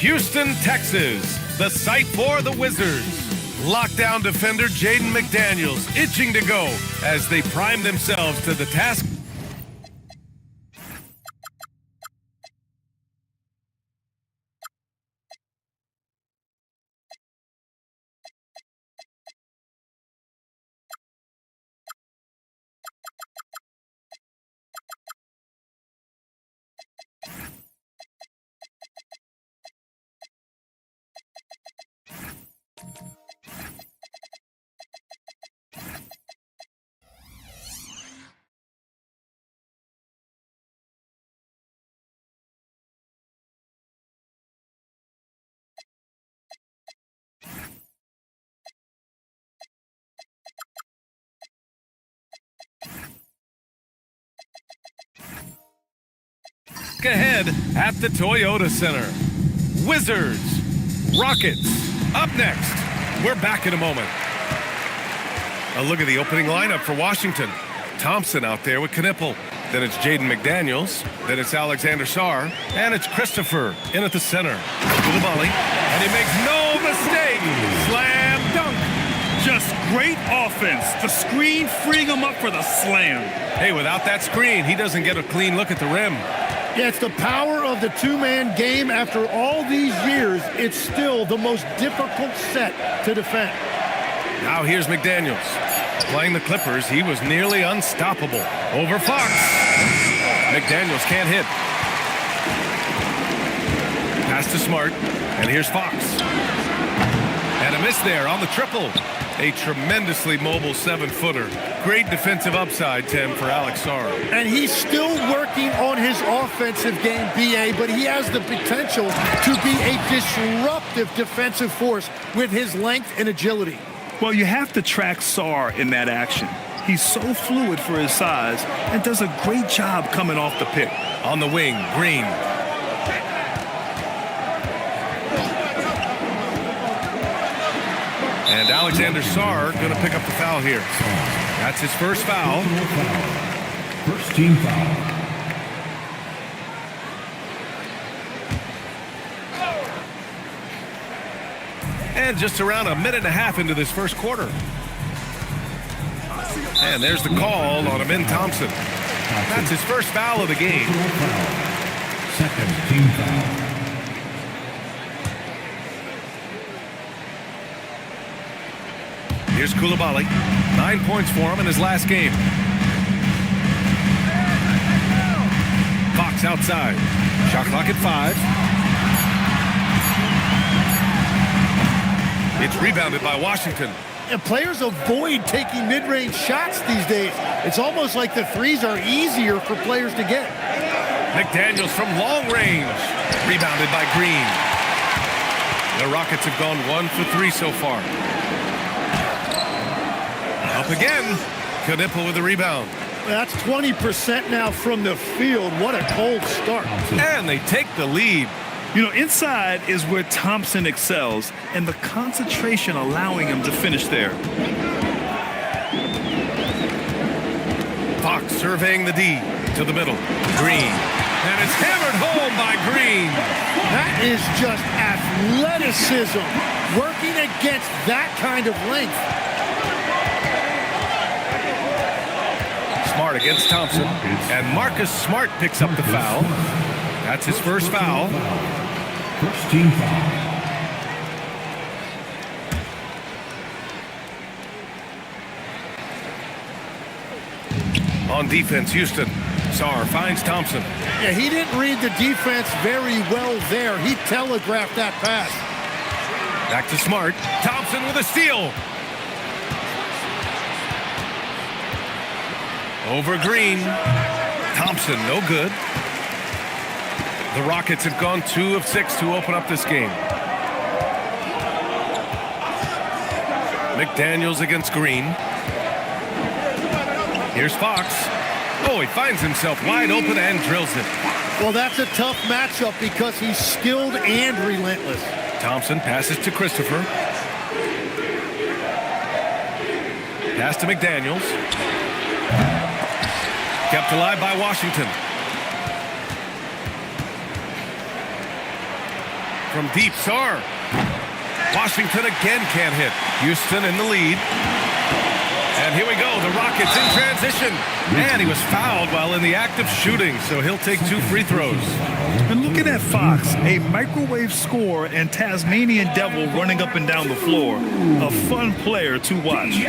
Houston, Texas, the site for the Wizards. Lockdown defender Jaden McDaniels itching to go as they prime themselves to the task. Ahead at the Toyota Center. Wizards, Rockets, up next. We're back in a moment. A look at the opening lineup for Washington. Thompson out there with Knipple. Then it's Jaden McDaniels. Then it's Alexander Sarr. And it's Christopher in at the center. Koulibaly. And he makes no mistake. Slam dunk. Just great offense. The screen freeing him up for the slam. Hey, without that screen, he doesn't get a clean look at the rim. Yeah, it's the power of the two-man game. After all these years, it's still the most difficult set to defend. Now here's McDaniels. Playing the Clippers, he was nearly unstoppable. Over Fox. McDaniels can't hit. Pass to Smart, and here's Fox. And a miss there on the triple. A tremendously mobile 7-footer. Great defensive upside, Tim, for Alex Sarr. And he's still working on his offensive game, B.A., but he has the potential to be a disruptive defensive force with his length and agility. Well, you have to track Sarr in that action. He's so fluid for his size and does a great job coming off the pick. On the wing, Green. And Alexander Sarr going to pick up the foul here. That's his first foul. First team foul. And just around a minute and a half into this first quarter. And there's the call on Amin Thompson. That's his first foul of the game. Second team foul. Here's Koulibaly. 9 points for him in his last game. Fox outside. Shot clock at 5. It's rebounded by Washington. And players avoid taking mid-range shots these days. It's almost like the threes are easier for players to get. McDaniels from long range. Rebounded by Green. The Rockets have gone 1 for 3 so far. Up again. Knipple with the rebound. That's 20% now from the field. What a cold start. And they take the lead. You know, inside is where Thompson excels, and the concentration allowing him to finish there. Fox surveying the D to the middle. Green. And it's hammered home by Green. That is just athleticism working against that kind of length. Smart against Thompson. And Marcus Smart picks up the foul. That's his first foul. First team foul. On defense, Houston. Sarr finds Thompson. Yeah, he didn't read the defense very well there. He telegraphed that pass. Back to Smart. Thompson with a steal. Over Green. Thompson, no good. The Rockets have gone 2 of 6 to open up this game. McDaniels against Green. Here's Fox. Oh, he finds himself wide open and drills it. Well, that's a tough matchup because he's skilled and relentless. Thompson passes to Christopher. Pass to McDaniels. Kept alive by Washington. from deep. Sarr. Washington again can't hit. Houston in the lead. And here we go, the Rockets in transition. And he was fouled while in the act of shooting, so he'll take 2 free throws. And looking at Fox, a microwave scorer and Tasmanian devil running up and down the floor. A fun player to watch.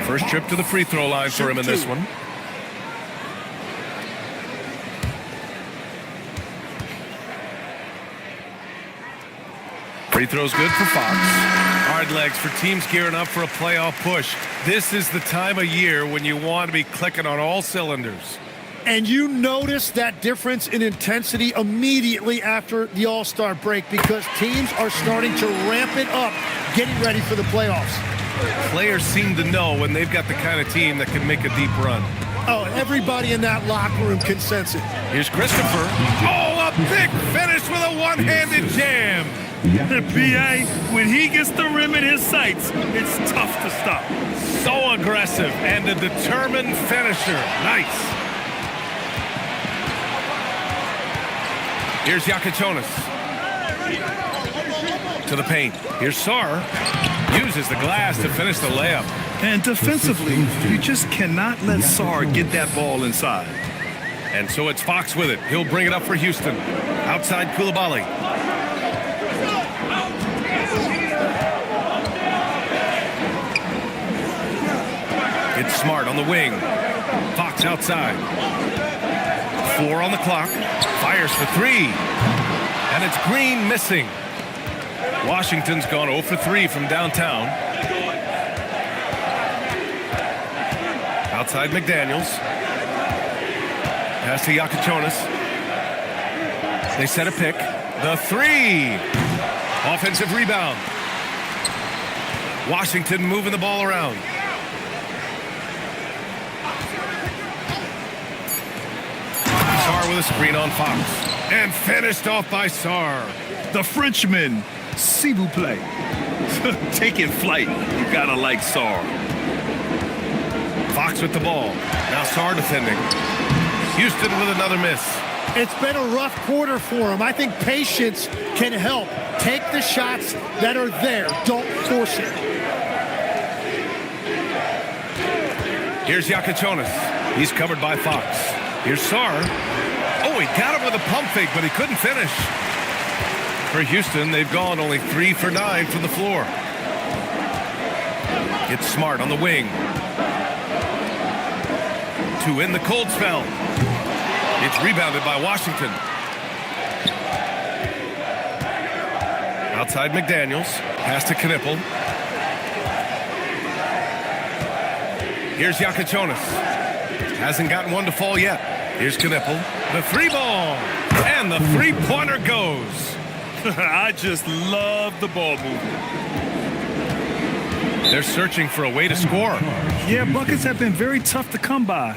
First trip to the free throw line for him in this one. Free throw's good for Fox. Hard legs for teams gearing up for a playoff push. This is the time of year when you want to be clicking on all cylinders. And you notice that difference in intensity immediately after the All-Star break because teams are starting to ramp it up, getting ready for the playoffs. Players seem to know when they've got the kind of team that can make a deep run. Oh, everybody in that locker room can sense it. Here's Christopher. Oh, a big finish with a one-handed jam. B.A., when he gets the rim in his sights, it's tough to stop. So aggressive and a determined finisher. Nice. Here's Yakichonis. To the paint. Here's Sarr. Uses the glass to finish the layup. And defensively, you just cannot let Sarr get that ball inside. And so it's Fox with it. He'll bring it up for Houston. Outside Coulibaly. It's Smart on the wing. Fox outside. 4 on the clock. Fires for 3. And it's Green missing. Washington's gone 0 for 3 from downtown. Outside McDaniels. Pass to Yakichonis. They set a pick. The 3. Offensive rebound. Washington moving the ball around. Sarr with a screen on Fox. And finished off by Sarr. The Frenchman, s'il vous plaît. Taking flight. You gotta like Sarr. Fox with the ball. Now Sarr defending. Houston with another miss. It's been a rough quarter for him. I think patience can help. Take the shots that are there. Don't force it. Here's Yakichonis. He's covered by Fox. Here's Sarr. Oh, he got him with a pump fake, but he couldn't finish. For Houston, they've gone only 3 for 9 from the floor. It's Smart on the wing. To end the cold spell. It's rebounded by Washington. Outside McDaniels. Pass to Knippel. Here's Yakichonis. Hasn't gotten one to fall yet. Here's Knippel. The 3 ball. And the 3-pointer goes. I just love the ball movement. They're searching for a way to score. Yeah, buckets have been very tough to come by.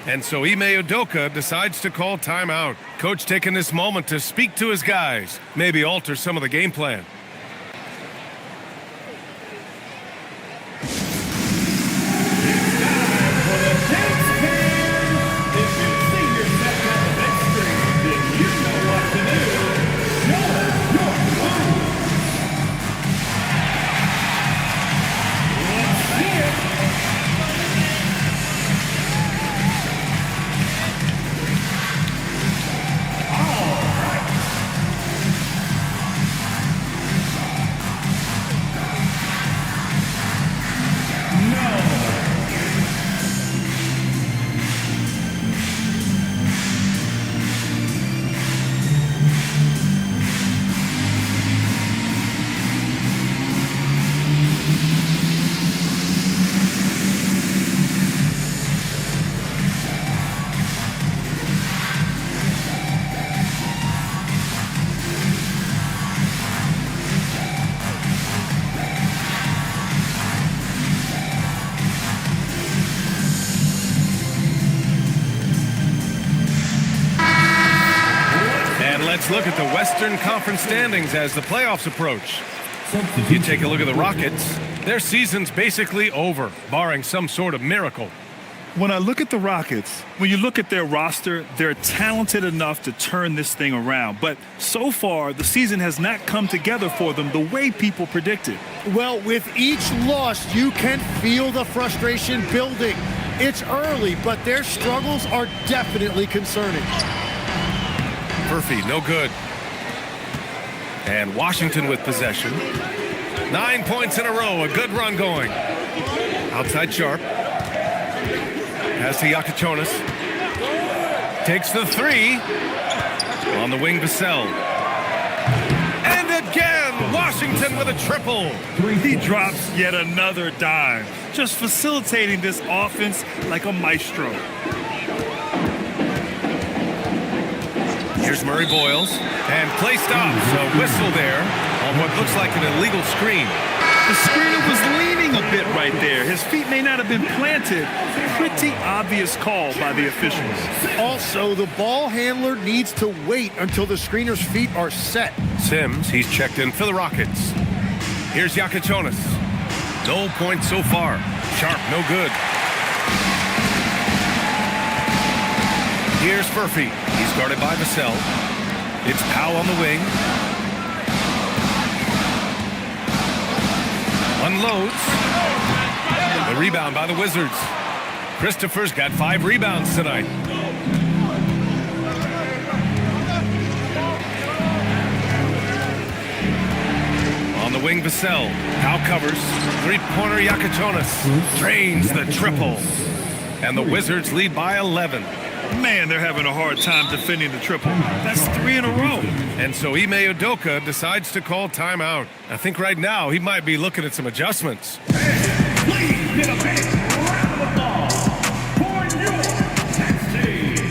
And so Ime Udoka decides to call timeout. Coach taking this moment to speak to his guys, maybe alter some of the game plan. Let's look at the Western Conference standings as the playoffs approach. You take a look at the Rockets. Their season's basically over, barring some sort of miracle. When I look at the Rockets, when you look at their roster, they're talented enough to turn this thing around. But so far, the season has not come together for them the way people predicted. Well, with each loss, you can feel the frustration building. It's early, but their struggles are definitely concerning. Murphy, no good. And Washington with possession. 9 points in a row, a good run going. Outside Sharp. Has to Yakachonis. Takes the three. On the wing, Vassell. And again, Washington with a triple. He drops yet another dime, just facilitating this offense like a maestro. Here's Murray Boyles. And play stops. A whistle there on what looks like an illegal screen. The screener was leaning a bit right there. His feet may not have been planted. Pretty obvious call by the officials. Also, the ball handler needs to wait until the screener's feet are set. Sims, he's checked in for the Rockets. Here's Yakachonis. No points so far. Sharp, no good. Here's Murphy. He's guarded by Vassell. It's Powell on the wing. Unloads. The rebound by the Wizards. Christopher's got 5 rebounds tonight. On the wing, Vassell. Powell covers. Three-pointer Yakachonis. Drains the triple. And the Wizards lead by 11. Man, they're having a hard time defending the triple. That's 3 in a row. And so Ime Udoka decides to call timeout. I think right now he might be looking at some adjustments. Please give a big round of applause for your Texas team.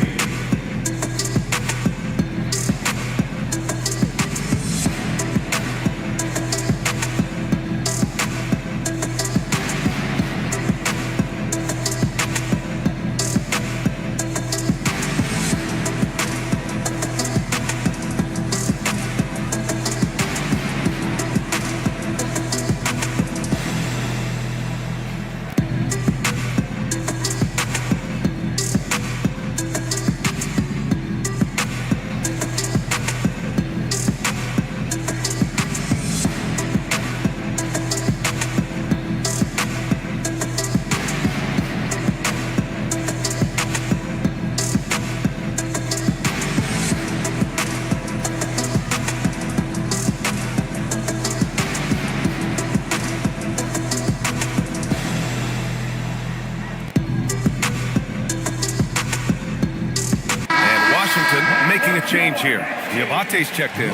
Making a change here. Diabate's checked in.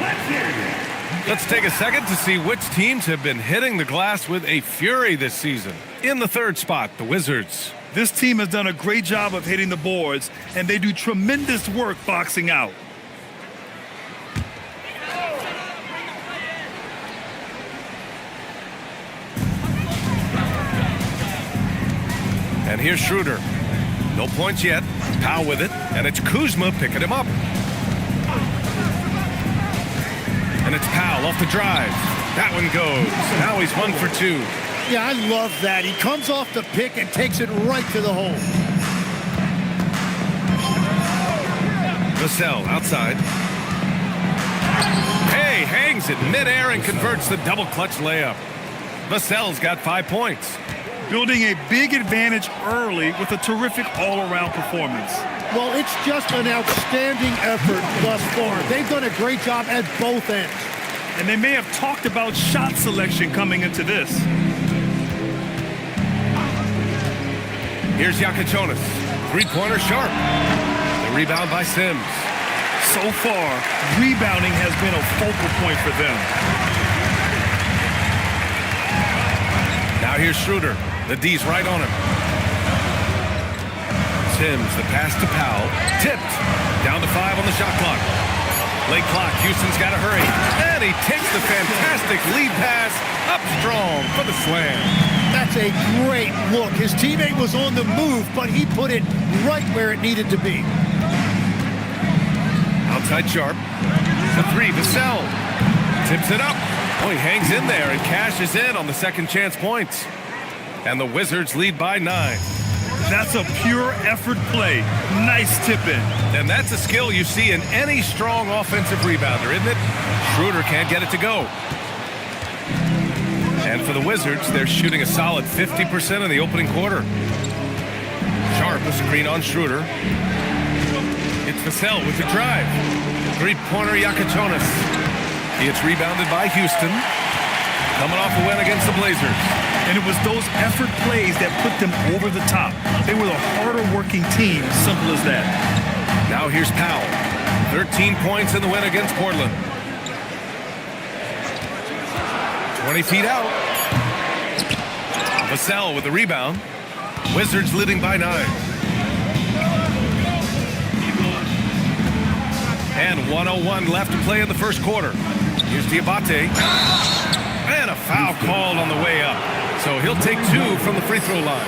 Let's take a second to see which teams have been hitting the glass with a fury this season. In the third spot, the Wizards. This team has done a great job of hitting the boards, and they do tremendous work boxing out. And here's Schroeder. No points yet. Powell with it, and it's Kuzma picking him up. And it's Powell off the drive. That one goes. Now he's 1 for 2. Yeah, I love that. He comes off the pick and takes it right to the hole. Vassell outside. Hey, hangs it midair and converts the double clutch layup. Vassell's got 5 points. Building a big advantage early with a terrific all-around performance. Well, it's just an outstanding effort thus far. They've done a great job at both ends. And they may have talked about shot selection coming into this. Here's Yakachonis. Three-pointer Sharp. The rebound by Sims. So far, rebounding has been a focal point for them. Now here's Schroeder. The D's right on him. Sims, the pass to Powell. Tipped. Down to 5 on the shot clock. Late clock. Houston's got to hurry. And he takes the fantastic lead pass up strong for the slam. That's a great look. His teammate was on the move, but he put it right where it needed to be. Outside Sharp. The 3, Vassell. Tips it up. Oh, he hangs in there and cashes in on the second chance points. And the Wizards lead by 9. That's a pure effort play. Nice tip in. And that's a skill you see in any strong offensive rebounder, isn't it? Schroeder can't get it to go. And for the Wizards, they're shooting a solid 50% in the opening quarter. Sharp, a screen on Schroeder. It's Vassell with the drive. Three-pointer Yakachonis. It's rebounded by Houston. Coming off a win against the Blazers. And it was those effort plays that put them over the top. They were the harder working team, simple as that. Now here's Powell. 13 points in the win against Portland. 20 feet out. Vassell with the rebound. Wizards leading by 9. And 1:01 left to play in the first quarter. Here's Diabate. And a foul called on the way up. So he'll take 2 from the free throw line.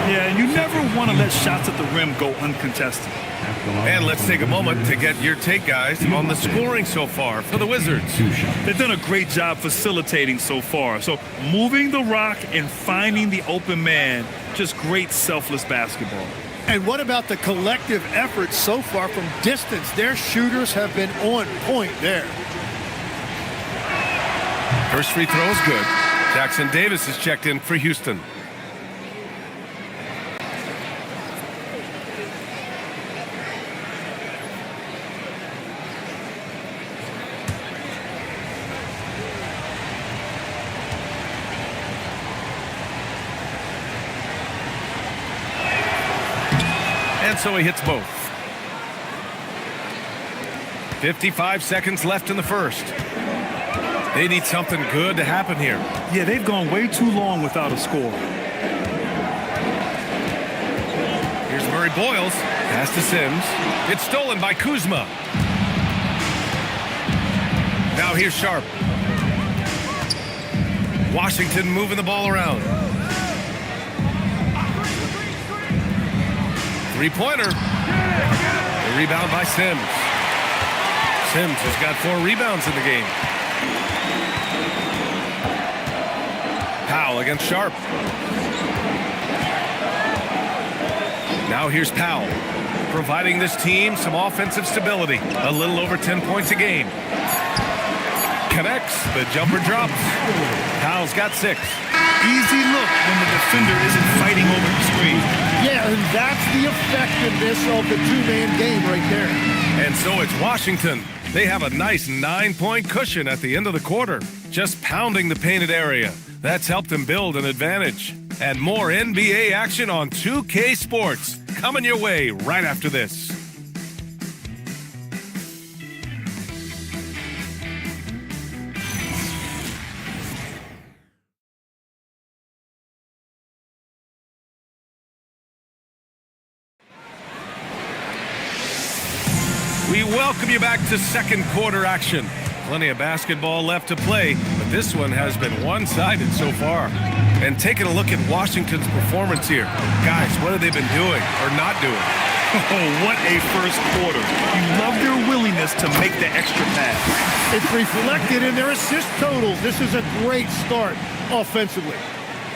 Yeah, and you never want to let shots at the rim go uncontested. And let's take a moment to get your take, guys, on the scoring so far for the Wizards. They've done a great job facilitating so far. So moving the rock and finding the open man, just great selfless basketball. And what about the collective effort so far from distance? Their shooters have been on point there. First free throw is good. Jackson Davis is checked in for Houston. And so he hits both. 55 seconds left in the first. They need something good to happen here. Yeah, they've gone way too long without a score. Here's Murray Boyles. Pass to Sims. It's stolen by Kuzma. Now here's Sharp. Washington moving the ball around. Three-pointer. The rebound by Sims. Sims has got 4 rebounds in the game. Powell against Sharp. Now here's Powell, providing this team some offensive stability. A little over 10 points a game. Connects, the jumper drops. Powell's got 6. Easy look when the defender isn't fighting over the screen. Yeah, and that's the effectiveness of the two-man game right there. And so it's Washington. They have a nice 9-point cushion at the end of the quarter, just pounding the painted area. That's helped them build an advantage. And more NBA action on 2K Sports coming your way right after this. We welcome you back to second quarter action. Plenty of basketball left to play, but this one has been one-sided so far. And taking a look at Washington's performance here. Guys, what have they been doing or not doing? Oh, what a first quarter. You love their willingness to make the extra pass. It's reflected in their assist totals. This is a great start offensively.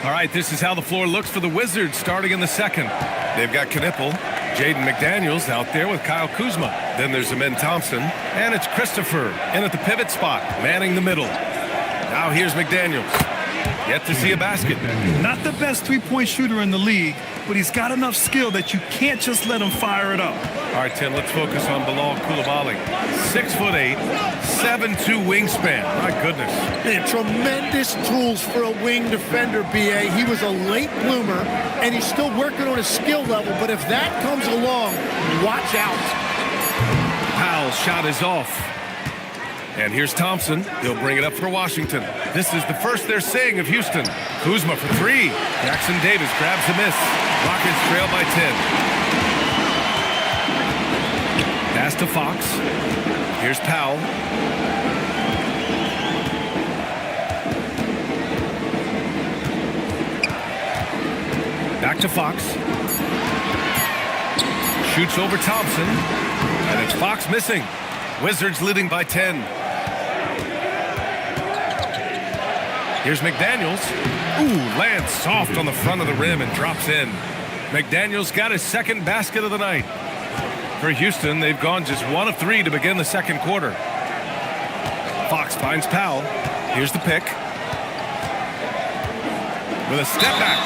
All right, this is how the floor looks for the Wizards starting in the second. They've got Knipple, Jaden McDaniels out there with Kyle Kuzma. Then there's Amen Thompson, and it's Christopher in at the pivot spot, manning the middle. Now here's McDaniels. Yet to see a basket. Not the best three-point shooter in the league, but he's got enough skill that you can't just let him fire it up. All right, Tim, let's focus on Bilal Coulibaly. 6'8", 7'2" wingspan. My goodness. And tremendous tools for a wing defender, B.A. He was a late bloomer, and he's still working on his skill level, but if that comes along, watch out. Powell's shot is off. And here's Thompson. He'll bring it up for Washington. This is the first they're seeing of Houston. Kuzma for 3. Jackson Davis grabs the miss. Rockets trail by 10. Pass to Fox. Here's Powell. Back to Fox. Shoots over Thompson. And it's Fox missing. Wizards leading by 10. Here's McDaniels. Ooh, lands soft on the front of the rim and drops in. McDaniels got his second basket of the night. For Houston, they've gone just 1 of 3 to begin the second quarter. Fox finds Powell. Here's the pick. With a step back.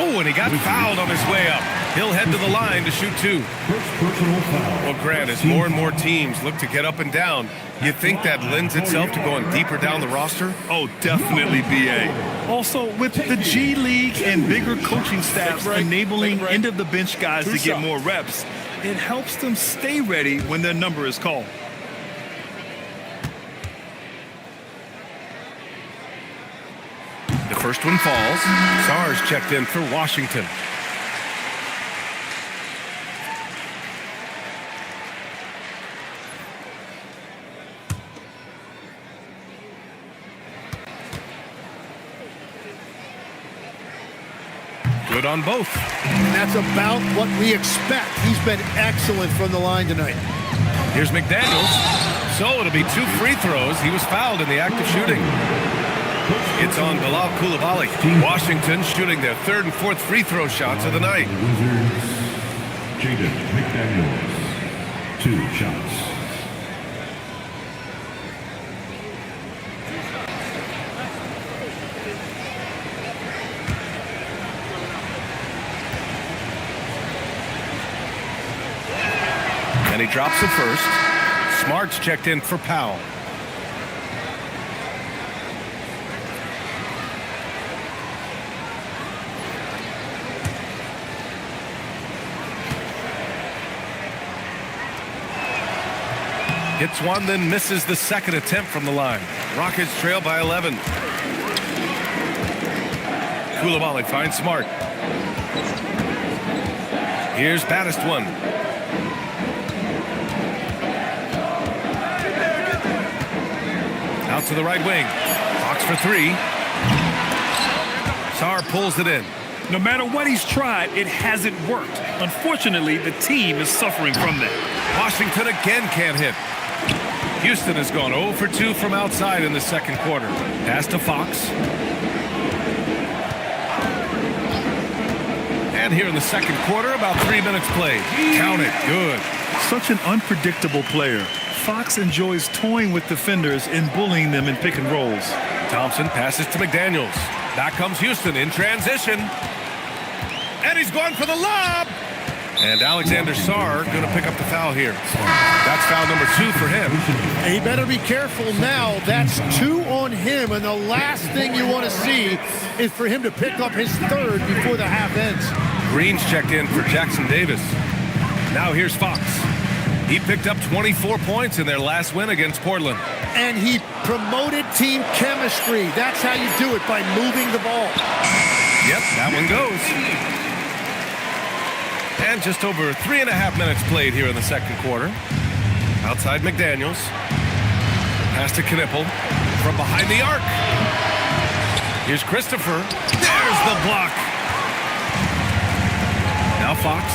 Oh, and he got fouled on his way up. He'll head to the line to shoot 2. Well, Grant, as more and more teams look to get up and down, you think that lends itself to going deeper down the roster? Oh, definitely, B.A. Also, with the G League and bigger coaching staffs enabling end-of-the-bench guys to get more reps, it helps them stay ready when their number is called. The first one falls. Sarr's checked in for Washington. Good on both. And that's about what we expect. He's been excellent from the line tonight. Here's McDaniels. So it'll be 2 free throws. He was fouled in the act of shooting. It's on Bilal Coulibaly. Washington shooting their 3rd and 4th free throw shots of the night. Wizards, Jaden McDaniels, 2 shots. And he drops the first. Smart's checked in for Powell. Hits one, then misses the second attempt from the line. Rockets trail by 11. Coulibaly finds Smart. Here's Baddest one. Out to the right wing. Fox for 3. Sarr pulls it in. No matter what he's tried, it hasn't worked. Unfortunately, the team is suffering from that. Washington again can't hit. Houston has gone 0 for 2 from outside in the second quarter. Pass to Fox. And here in the second quarter, about 3 minutes played. Count it. Good. Such an unpredictable player. Fox enjoys toying with defenders and bullying them in pick and rolls. Thompson passes to McDaniels. Back comes Houston in transition. And he's going for the lob. And Alexander Sarr going to pick up the foul here. That's foul number 2 for him. And he better be careful now. That's 2 on him, and the last thing you want to see is for him to pick up his 3rd before the half ends. Green's checked in for Jackson Davis. Now here's Fox. He picked up 24 points in their last win against Portland. And he promoted team chemistry. That's how you do it, by moving the ball. Yep, that one goes. And just over 3.5 minutes played here in the second quarter. Outside McDaniels. Pass to Knipple from behind the arc. Here's Christopher. There's the block. Now Fox.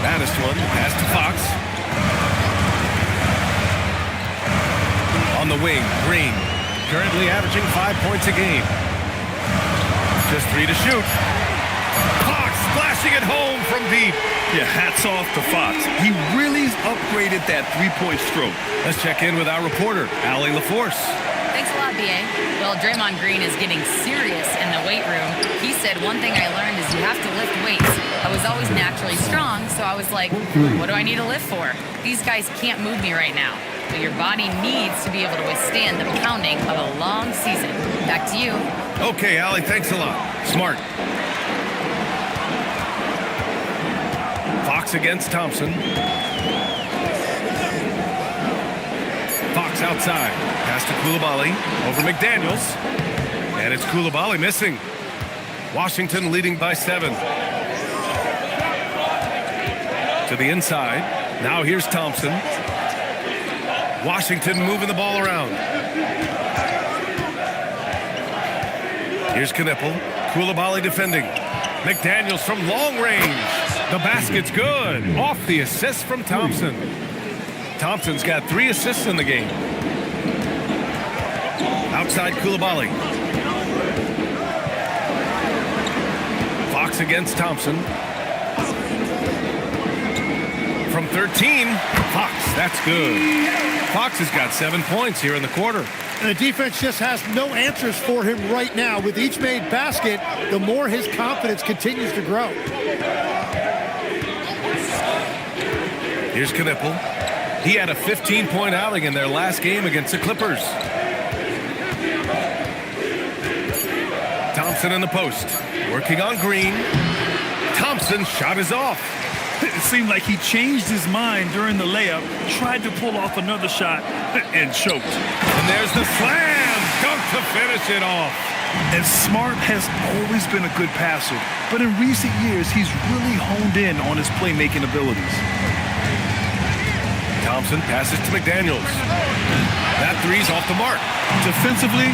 Baddest one. Pass to Fox. On the wing, Green. Currently averaging 5 points a game. Just 3 to shoot. Fox splashing it home from deep. Yeah, hats off to Fox. He really upgraded that 3-point stroke. Let's check in with our reporter, Allie LaForce. Thanks a lot, B.A. Well, Draymond Green is getting serious in the weight room. He said, one thing I learned is you have to lift weights. I was always naturally strong, so I was like, what do I need to lift for? These guys can't move me right now. But your body needs to be able to withstand the pounding of a long season. Back to you. Okay, Allie, thanks a lot. Smart. Fox against Thompson. Fox outside. Pass to Coulibaly. Over McDaniels. And it's Coulibaly missing. Washington leading by 7. To the inside. Now here's Thompson. Washington moving the ball around. Here's Knipple. Coulibaly defending. McDaniels from long range. The basket's good. Off the assist from Thompson. Thompson's got 3 assists in the game. Outside Coulibaly. Fox against Thompson. From 13, Fox, that's good. Fox has got 7 points here in the quarter. And the defense just has no answers for him right now. With each made basket, the more his confidence continues to grow. Here's Knipple. He had a 15-point outing in their last game against the Clippers. Thompson in the post, working on Green. Thompson's shot is off. It seemed like he changed his mind during the layup, tried to pull off another shot, and choked. And there's the slam dunk to finish it off. And Smart has always been a good passer, but in recent years, he's really honed in on his playmaking abilities. Thompson passes to McDaniels. That three's off the mark. Defensively,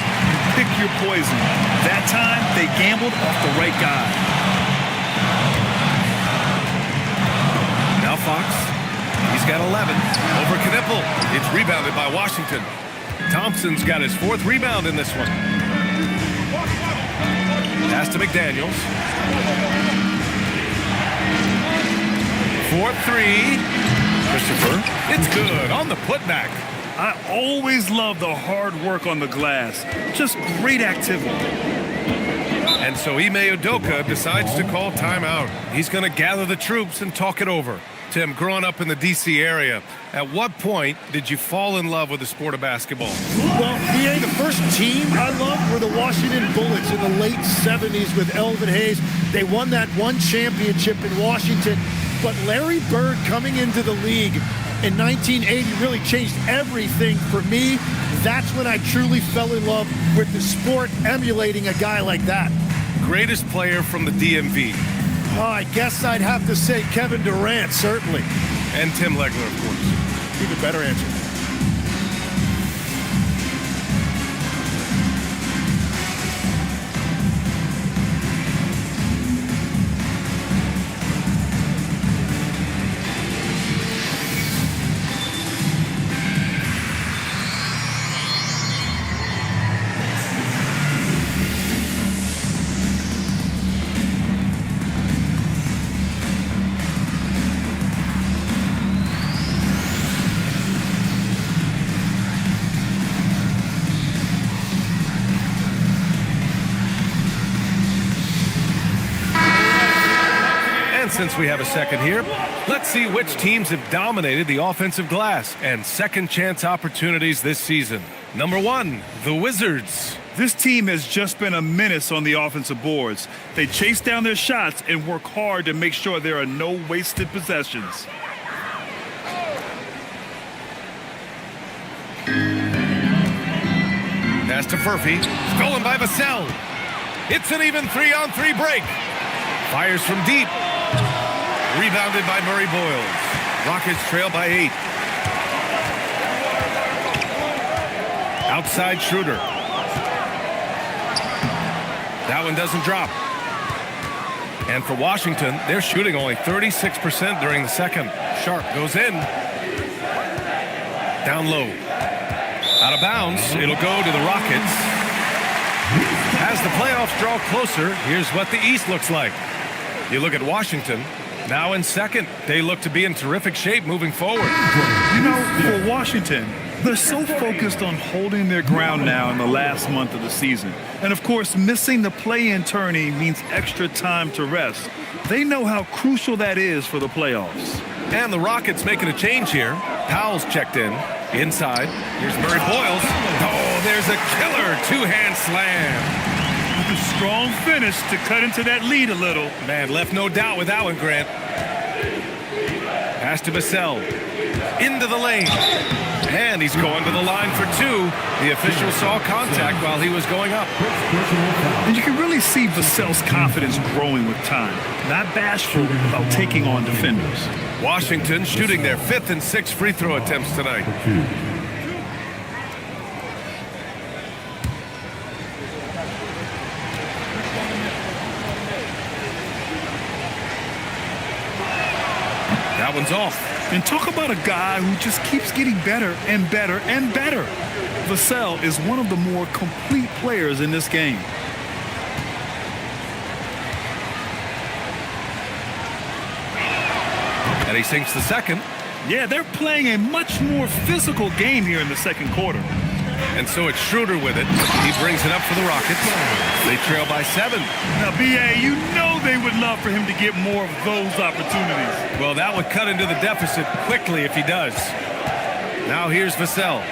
pick your poison. That time, they gambled off the right guy. Now Fox, he's got 11 over Knipple. It's rebounded by Washington. Thompson's got his 4th rebound in this one. Pass to McDaniels. 4-3. Christopher, it's good on the putback. I always love the hard work on the glass. Just great activity. And so Ime Udoka decides to call timeout. He's going to gather the troops and talk it over. Tim, growing up in the D.C. area, at what point did you fall in love with the sport of basketball? Well, BA, the first team I loved were the Washington Bullets in the late 70s with Elvin Hayes. They won that one championship in Washington. But Larry Bird coming into the league in 1980 really changed everything for me. That's when I truly fell in love with the sport, emulating a guy like that. Greatest player from the DMV. Oh, I guess I'd have to say Kevin Durant, certainly. And Tim Legler, of course. Even better answer. Since we have a second here, let's see which teams have dominated the offensive glass and second chance opportunities this season. Number 1, the Wizards. This team has just been a menace on the offensive boards. They chase down their shots and work hard to make sure there are no wasted possessions. Pass to Furphy, stolen by Vassell. It's an even 3-on-3 break. Fires from deep. Rebounded by Murray Boyles. Rockets trail by 8. Outside Schroeder. That one doesn't drop. And for Washington, they're shooting only 36% during the second. Sharp goes in. Down low. Out of bounds. It'll go to the Rockets. As the playoffs draw closer, here's what the East looks like. You look at Washington, now in second. They look to be in terrific shape moving forward. You know, for Washington, they're so focused on holding their ground now in the last month of the season. And of course, missing the play-in tourney means extra time to rest. They know how crucial that is for the playoffs. And the Rockets making a change here. Powell's checked in. Inside. Here's Murray Boyles. Oh, there's a killer two-hand slam. Strong finish to cut into that lead a little. Man, left no doubt with that one, Grant. Pass to Vassell. Into the lane. And he's going to the line for 2. The official saw contact while he was going up. And you can really see Vassell's confidence growing with time. Not bashful about taking on defenders. Washington shooting their 5th and 6th free throw attempts tonight. That one's off. And talk about a guy who just keeps getting better and better and better. Vassell is one of the more complete players in this game. And he sinks the second. Yeah, they're playing a much more physical game here in the second quarter. And so it's Schroeder with it. He brings it up for the Rockets. They trail by 7. Now, B.A., you know they would love for him to get more of those opportunities. Well, that would cut into the deficit quickly if he does. Now here's Vassell.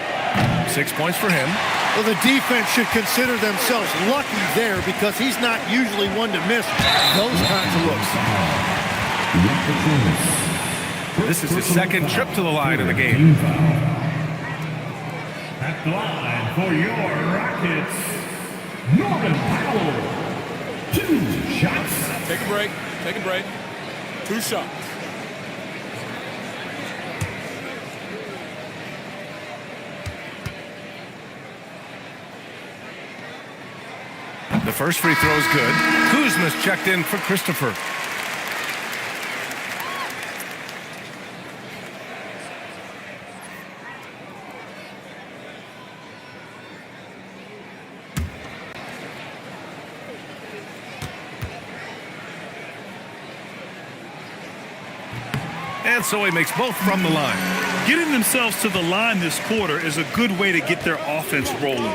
6 points for him. Well, the defense should consider themselves lucky there because he's not usually one to miss those kinds of looks. This is his second trip to the line in the game. At the line for your Rockets, Norman Powell. 2 shots. Take a break. Take a break. 2 shots. The first free throw is good. Kuzma's checked in for Christopher. And so he makes both from the line. Getting themselves to the line this quarter is a good way to get their offense rolling.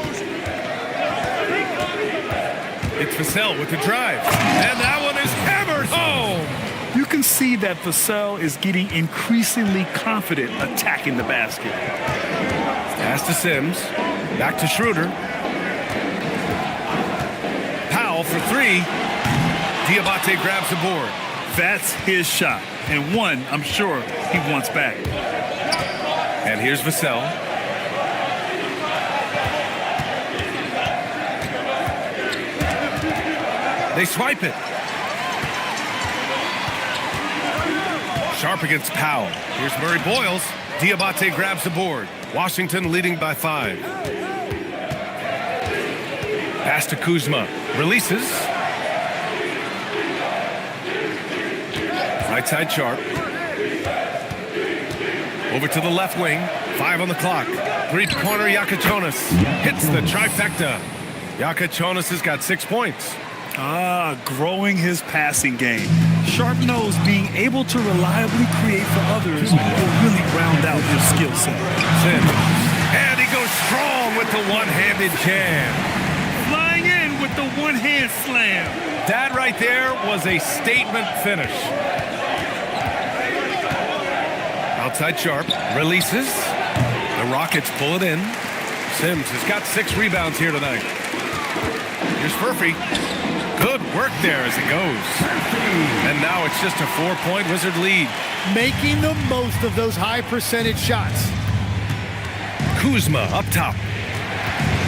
It's Vassell with the drive. And that one is hammered home. You can see that Vassell is getting increasingly confident attacking the basket. Pass to Sims. Back to Schroeder. Powell for 3. Diabate grabs the board. That's his shot, and one I'm sure he wants back. And here's Vassell. They swipe it. Sharp against Powell. Here's Murray Boyles. Diabate grabs the board. Washington leading by 5. Pass to Kuzma. Releases. Right side Sharp. Over to the left wing. 5 on the clock. 3-pointer Yakachonis. Hits the trifecta. Yakachonis has got 6 points. Growing his passing game. Sharp knows being able to reliably create for others will really round out his skill set. Sims. And he goes strong with the one-handed jam. Flying in with the one-hand slam. That right there was a statement finish. Outside Sharp. Releases. The Rockets pull it in. Sims has got 6 rebounds here tonight. Here's Furphy. Good work there as it goes. And now it's just a 4-point Wizard lead. Making the most of those high percentage shots. Kuzma up top.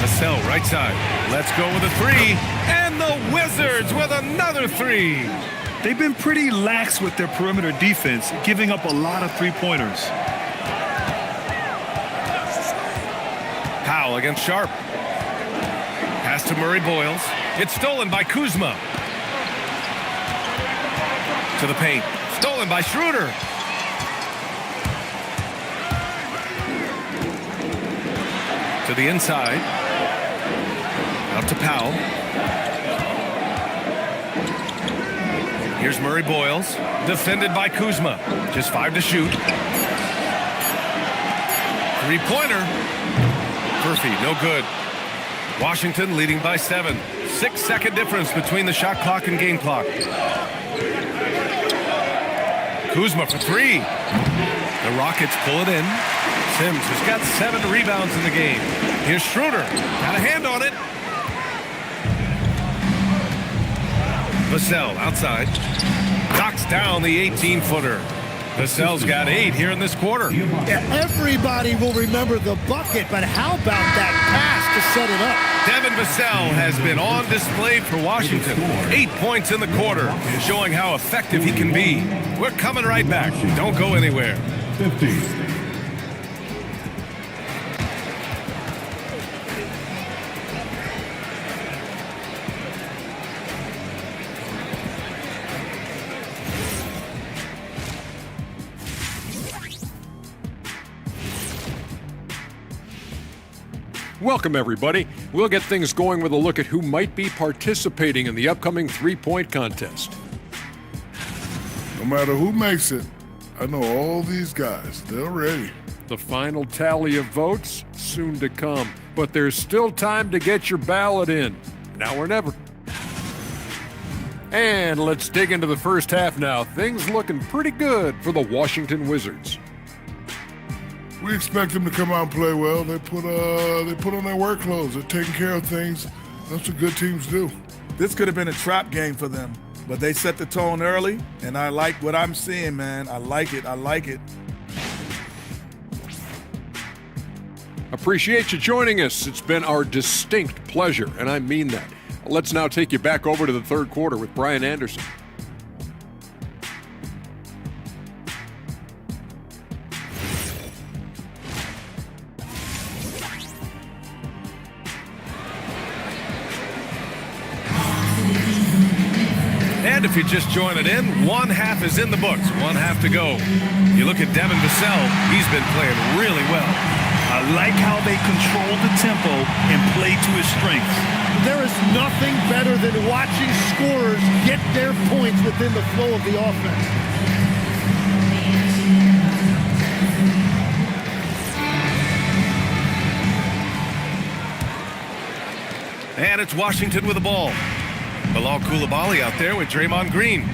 Vassell right side. Let's go with a 3. And the Wizards with another 3. They've been pretty lax with their perimeter defense, giving up a lot of 3-pointers. Powell against Sharp. Pass to Murray Boyles. It's stolen by Kuzma. To the paint. Stolen by Schroeder. To the inside. Out to Powell. Here's Murray Boyles. Defended by Kuzma. Just 5 to shoot. 3-pointer. Murphy, no good. Washington leading by 7. 6-second difference between the shot clock and game clock. Kuzma for 3. The Rockets pull it in. Sims has got 7 rebounds in the game. Here's Schroeder. Got a hand on it. Vassell outside. Knocks down the 18-footer. Vassell's got 8 here in this quarter. Yeah, everybody will remember the bucket, but how about that pass to set it up? Devin Vassell has been on display for Washington. 8 points in the quarter, showing how effective he can be. We're coming right back. Don't go anywhere. 50. Welcome, everybody. We'll get things going with a look at who might be participating in the upcoming three-point contest. No matter who makes it, I know all these guys. They're ready. The final tally of votes soon to come, but there's still time to get your ballot in. Now or never. And let's dig into the first half now. Things looking pretty good for the Washington Wizards. We expect them to come out and play well. They put on their work clothes. They're taking care of things. That's what good teams do. This could have been a trap game for them, but they set the tone early, and I like what I'm seeing, man. I like it. Appreciate you joining us. It's been our distinct pleasure, and I mean that. Let's now take you back over to the third quarter with Brian Anderson. And if you're just joining in, one half is in the books, one half to go. You look at Devin Vassell, he's been playing really well. I like how they control the tempo and play to his strengths. There is nothing better than watching scorers get their points within the flow of the offense. And it's Washington with the ball. Bilal Coulibaly out there with Draymond Green.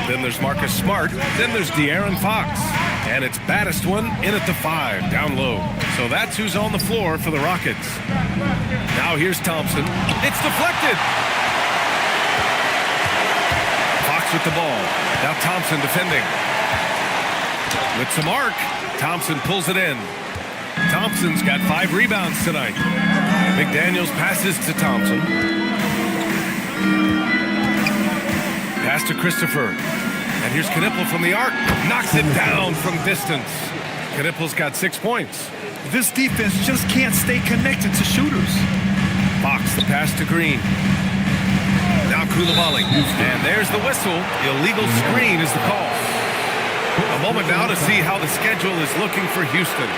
Then there's Marcus Smart. Then there's De'Aaron Fox. And it's baddest one in at the 5, down low. So that's who's on the floor for the Rockets. Now here's Thompson. It's deflected. Fox with the ball. Now Thompson defending. With some arc, Thompson pulls it in. Thompson's got 5 rebounds tonight. McDaniels passes to Thompson. Pass to Christopher. And here's Knipple from the arc. Knocks it down from distance. Knipple's got 6 points. This defense just can't stay connected to shooters. Fox, the pass to Green. Now Coulibaly. And there's the whistle. Illegal screen is the call. A moment now to see how the schedule is looking for Houston.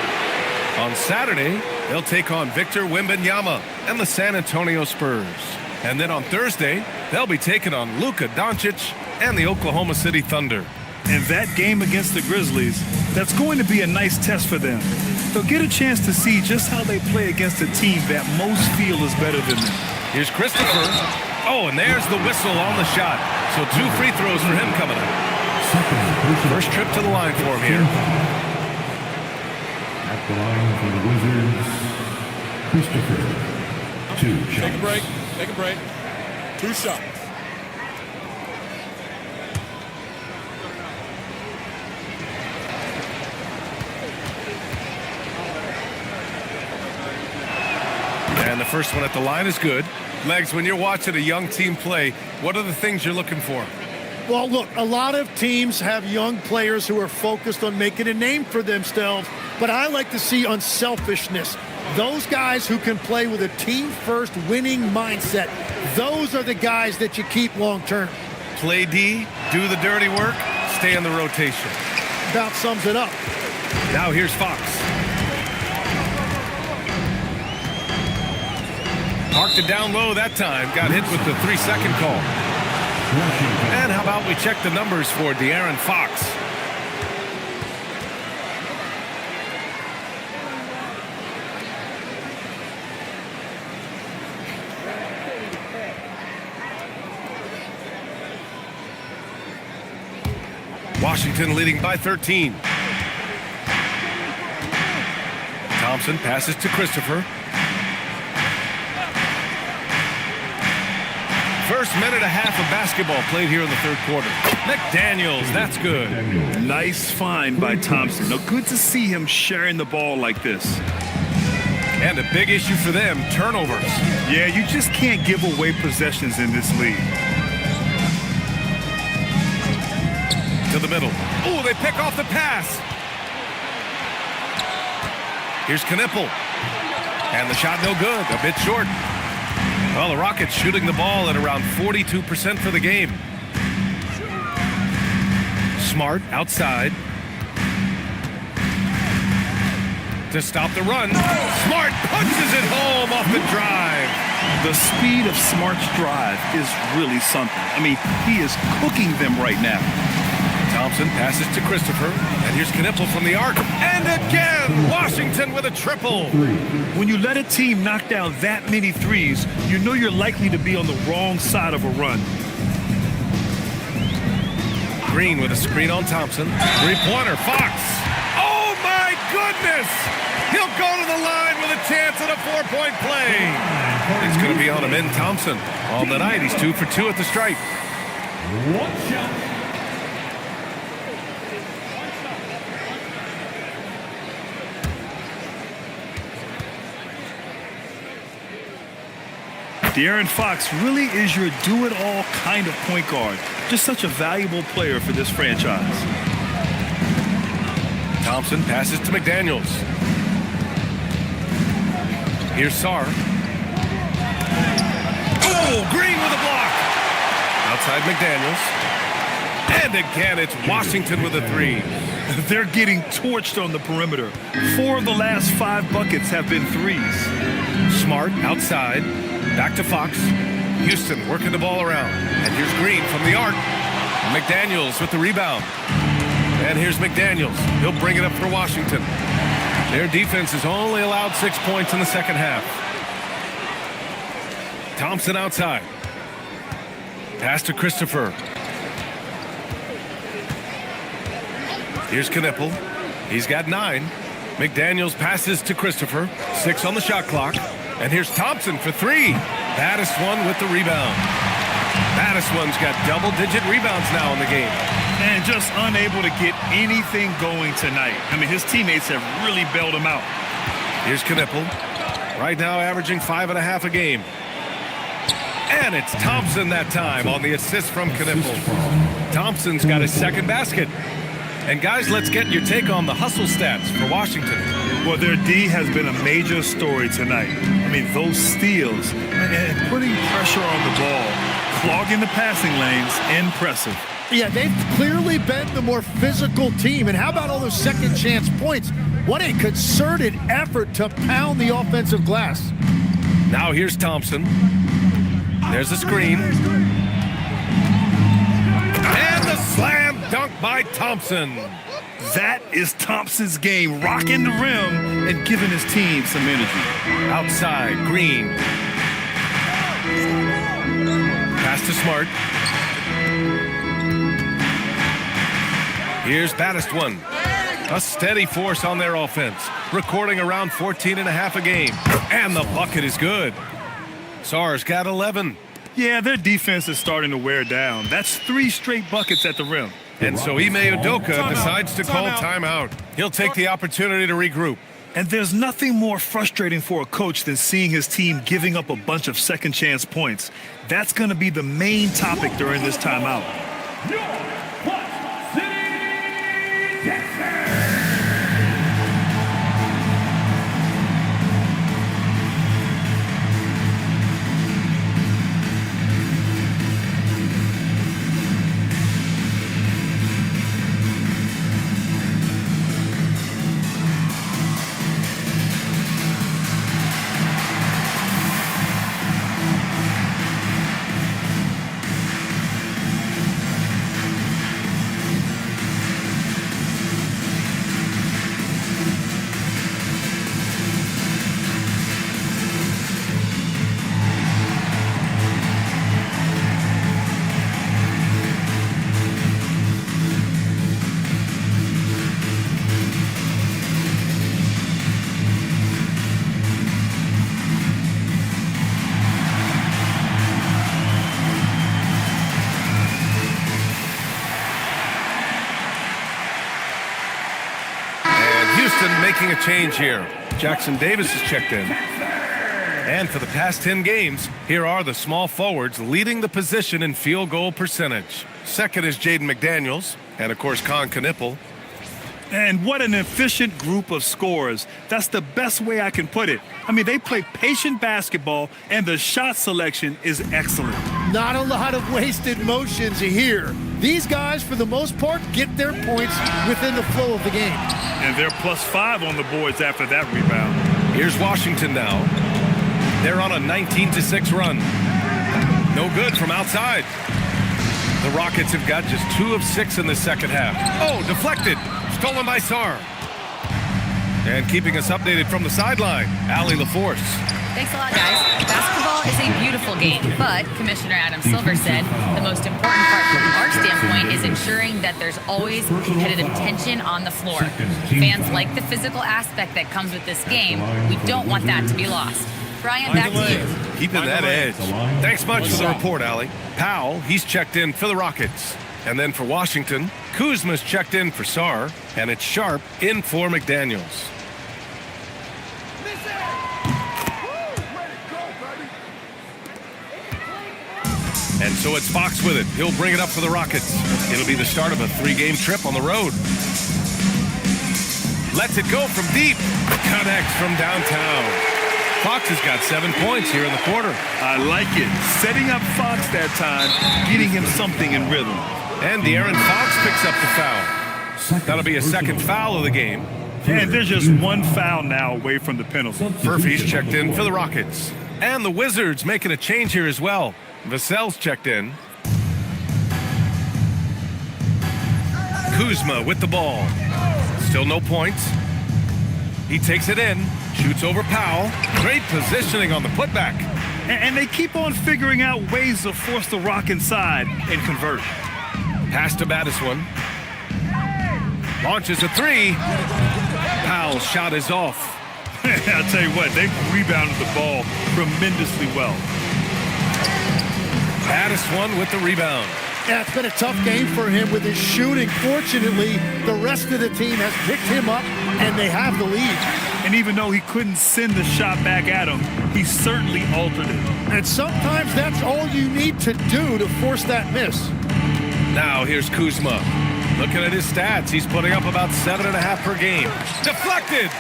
On Saturday, they'll take on Victor Wembanyama and the San Antonio Spurs. And then on Thursday, they'll be taking on Luka Doncic and the Oklahoma City Thunder. And that game against the Grizzlies, that's going to be a nice test for them. They'll get a chance to see just how they play against a team that most feel is better than them. Here's Christopher. Oh, and there's the whistle on the shot. So 2 free throws for him coming up. First trip to the line for him here. At the line for the Wizards, Christopher. 2 shots. Take a break. 2 shots. And the first one at the line is good. Legs, when you're watching a young team play, what are the things you're looking for? Well, look, a lot of teams have young players who are focused on making a name for themselves, but I like to see unselfishness. Those guys who can play with a team-first winning mindset, those are the guys that you keep long-term. Play D, do the dirty work, stay in the rotation. About sums it up. Now here's Fox. Parked it down low that time. Got hit with the 3-second call. And how about we check the numbers for De'Aaron Fox? Washington leading by 13. Thompson passes to Christopher. First minute and a half of basketball played here in the third quarter. McDaniels, that's good. Nice find by Thompson. Now, good to see him sharing the ball like this. And a big issue for them, turnovers. Yeah, you just can't give away possessions in this league. To the middle. Oh, they pick off the pass. Here's Knipple. And the shot no good, a bit short. Well, the Rockets shooting the ball at around 42% for the game. Smart outside. To stop the run. Smart punches it home off the drive. The speed of Smart's drive is really something. I mean, he is cooking them right now. Thompson passes to Christopher, and here's Knippel from the arc. And again, Washington with a triple. When you let a team knock down that many threes, you know you're likely to be on the wrong side of a run. Green with a screen on Thompson. Three-pointer, Fox. Oh, my goodness! He'll go to the line with a chance at a 4-point play. It's going to be on him in Thompson. On the night, he's 2 for 2 at the stripe. One shot. De'Aaron Fox really is your do-it-all kind of point guard. Just such a valuable player for this franchise. Thompson passes to McDaniels. Here's Sarr. Oh, Green with a block. Outside McDaniels. And again, it's Washington with a three. They're getting torched on the perimeter. 4 of the last 5 buckets have been threes. Smart outside. Back to Fox. Houston working the ball around. And here's Green from the arc. McDaniels with the rebound. And here's McDaniels. He'll bring it up for Washington. Their defense has only allowed 6 points in the second half. Thompson outside. Pass to Christopher. Here's Knippel. He's got 9. McDaniels passes to Christopher. 6 on the shot clock. And here's Thompson for 3. Baddiston with the rebound. Baddiston's got double-digit rebounds now in the game. And just unable to get anything going tonight. I mean, his teammates have really bailed him out. Here's Knippel. Right now averaging 5.5 a game. And it's Thompson that time on the assist from Knippel. Thompson's got his second basket. And guys, let's get your take on the hustle stats for Washington. Well, their D has been a major story tonight. I mean, those steals and putting pressure on the ball, clogging the passing lanes, impressive. Yeah, they've clearly been the more physical team. And how about all those second chance points? What a concerted effort to pound the offensive glass. Now here's Thompson. There's a screen. And the slam dunk by Thompson. That is Thompson's game, rocking the rim and giving his team some energy. Outside, Green. Pass to Smart. Here's Baddiston. A steady force on their offense, recording around 14.5 a game. And the bucket is good. Sarr's got 11. Yeah, their defense is starting to wear down. That's 3 straight buckets at the rim. And so Ime Udoka decides to call timeout. He'll take the opportunity to regroup. And there's nothing more frustrating for a coach than seeing his team giving up a bunch of second chance points. That's going to be the main topic during this timeout. Making a change here. Jackson Davis is checked in. And for the past 10 games, here are the small forwards leading the position in field goal percentage. Second is Jaden McDaniels, and of course Con Knippel. And what an efficient group of scorers. That's the best way I can put it. I mean, they play patient basketball, and the shot selection is excellent. Not a lot of wasted motions here. These guys, for the most part, get their points within the flow of the game. And they're +5 on the boards after that rebound. Here's Washington now. They're on a 19-6 run. No good from outside. The Rockets have got just 2 of 6 in the second half. Oh, deflected. Stolen by Sarr. And keeping us updated from the sideline, Allie LaForce. Thanks a lot, guys. Basketball is a beautiful game, but Commissioner Adam Silver said the most important part from our standpoint is ensuring that there's always competitive tension on the floor. Fans like the physical aspect that comes with this game. We don't want that to be lost. Brian, back to you. Keeping that edge. Thanks much for the report, Allie. Powell, he's checked in for the Rockets. And then for Washington, Kuzma's checked in for Sarr, and it's Sharp in for McDaniels. And so it's Fox with it. He'll bring it up for the Rockets. It'll be the start of a 3-game trip on the road. Lets it go from deep. Connects from downtown. Fox has got 7 points here in the quarter. I like it. Setting up Fox that time, getting him something in rhythm. And De'Aaron Fox picks up the foul. That'll be a second foul of the game. And there's just one foul now away from the penalty. Murphy's checked in for the Rockets. And the Wizards making a change here as well. Vassell's checked in. Kuzma with the ball. Still no points. He takes it in, shoots over Powell. Great positioning on the putback. And they keep on figuring out ways to force the Rock inside and convert. Pass to Battiswan. Launches a 3. Powell's shot is off. I'll tell you what, they rebounded the ball tremendously well. Battiswan with the rebound. Yeah, it's been a tough game for him with his shooting. Fortunately, the rest of the team has picked him up, and they have the lead. And even though he couldn't send the shot back at him, he certainly altered it. And sometimes that's all you need to do to force that miss. Now here's Kuzma. Looking at his stats, he's putting up about 7.5 per game. Deflected!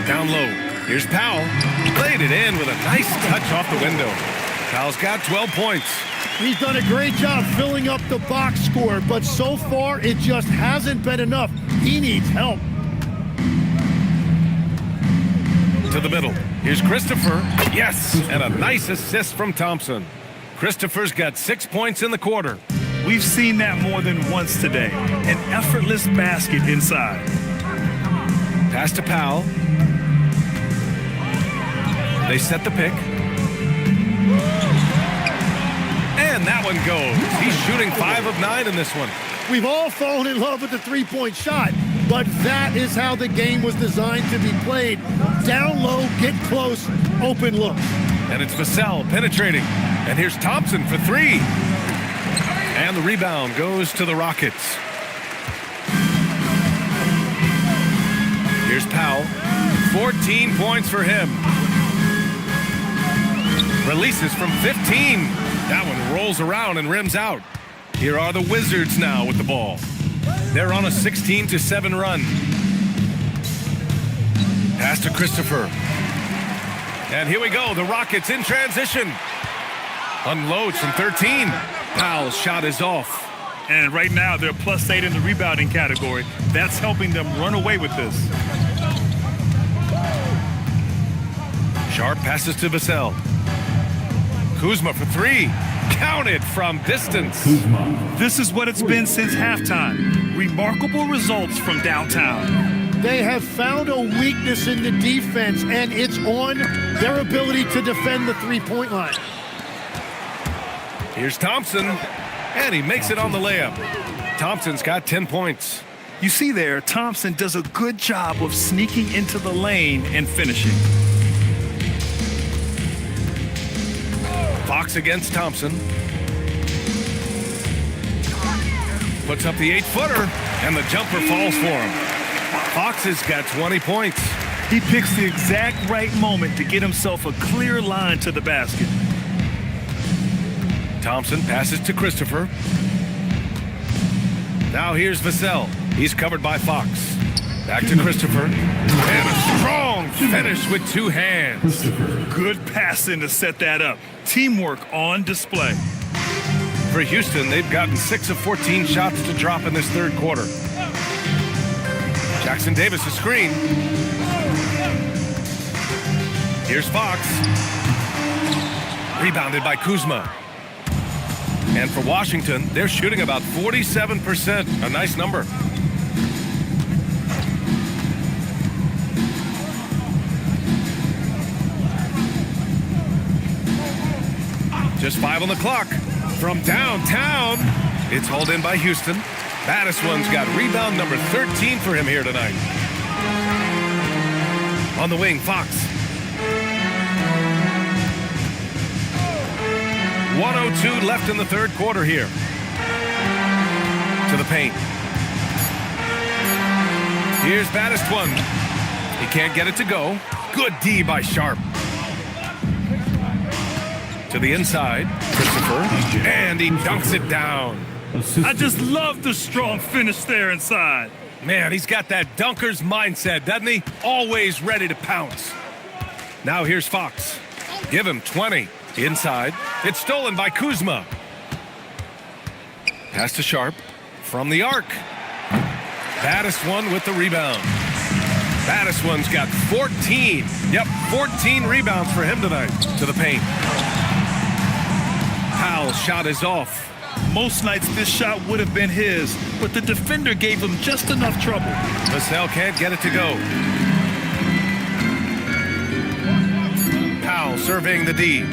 Down low. Here's Powell. Played it in with a nice touch off the window. Powell's got 12 points. He's done a great job filling up the box score, but so far it just hasn't been enough. He needs help. To the middle. Here's Christopher. Yes! And a nice assist from Thompson. Christopher's got 6 points in the quarter. We've seen that more than once today. An effortless basket inside. Pass to Powell. They set the pick. And that one goes. He's shooting 5 of 9 in this one. We've all fallen in love with the three-point shot, but that is how the game was designed to be played. Down low, get close, open look. And it's Vassell penetrating. And here's Thompson for 3. And the rebound goes to the Rockets. Here's Powell. 14 points for him. Releases from 15. That one rolls around and rims out. Here are the Wizards now with the ball. They're on a 16-7 run. Pass to Christopher. And here we go. The Rockets in transition. Unloads from 13. Powell's shot is off. And right now they're +8 in the rebounding category. That's helping them run away with this. Sharp passes to Vassell. Kuzma for 3. Counted from distance. This is what it's been since halftime. Remarkable results from downtown. They have found a weakness in the defense, and it's on their ability to defend the three-point line. Here's Thompson, and he makes it on the layup. Thompson's got 10 points. You see there, Thompson does a good job of sneaking into the lane and finishing. Fox against Thompson. Puts up the 8-footer, and the jumper falls for him. Fox has got 20 points. He picks the exact right moment to get himself a clear line to the basket. Thompson passes to Christopher. Now here's Vassell. He's covered by Fox. Back to Christopher. And a strong finish with 2 hands. Good passing to set that up. Teamwork on display. For Houston, they've gotten 6 of 14 shots to drop in this third quarter. Jackson Davis a screen. Here's Fox. Rebounded by Kuzma. And for Washington, they're shooting about 47%. A nice number. Just 5 on the clock. From downtown, it's hauled in by Houston. Baddest one's got rebound number 13 for him here tonight. On the wing, Fox. 1:02 left in the third quarter here. To the paint. Here's baddest one. He can't get it to go. Good D by Sharp. To the inside, Christopher, and he dunks it down. I just love the strong finish there inside. Man, he's got that dunker's mindset, doesn't he? Always ready to pounce. Now here's Fox. Give him 20. Inside. It's stolen by Kuzma. Pass to Sharp. From the arc. Baddest one with the rebound. Baddest one's got 14. Yep, 14 rebounds for him tonight. To the paint. Powell's shot is off. Most nights this shot would have been his, but the defender gave him just enough trouble. Vassell can't get it to go. Powell surveying the D.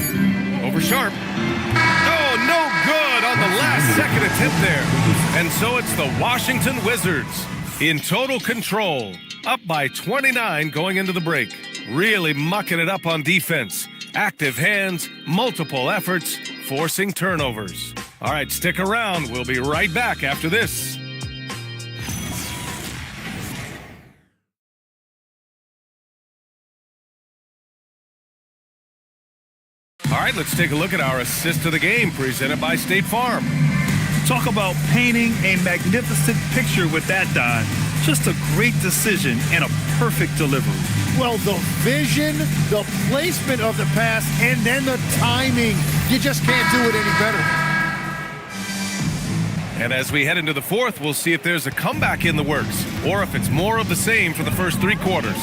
Over Sharp. Oh, no good on the last second attempt there. And so it's the Washington Wizards in total control, up by 29 going into the break. Really mucking it up on defense. Active hands, multiple efforts, forcing turnovers. All right, stick around. We'll be right back after this. All right, let's take a look at our assist of the game presented by State Farm. Talk about painting a magnificent picture with that dive. Just a great decision and a perfect delivery. Well, the vision, the placement of the pass, and then the timing. You just can't do it any better. And as we head into the fourth, we'll see if there's a comeback in the works or if it's more of the same for the first 3 quarters.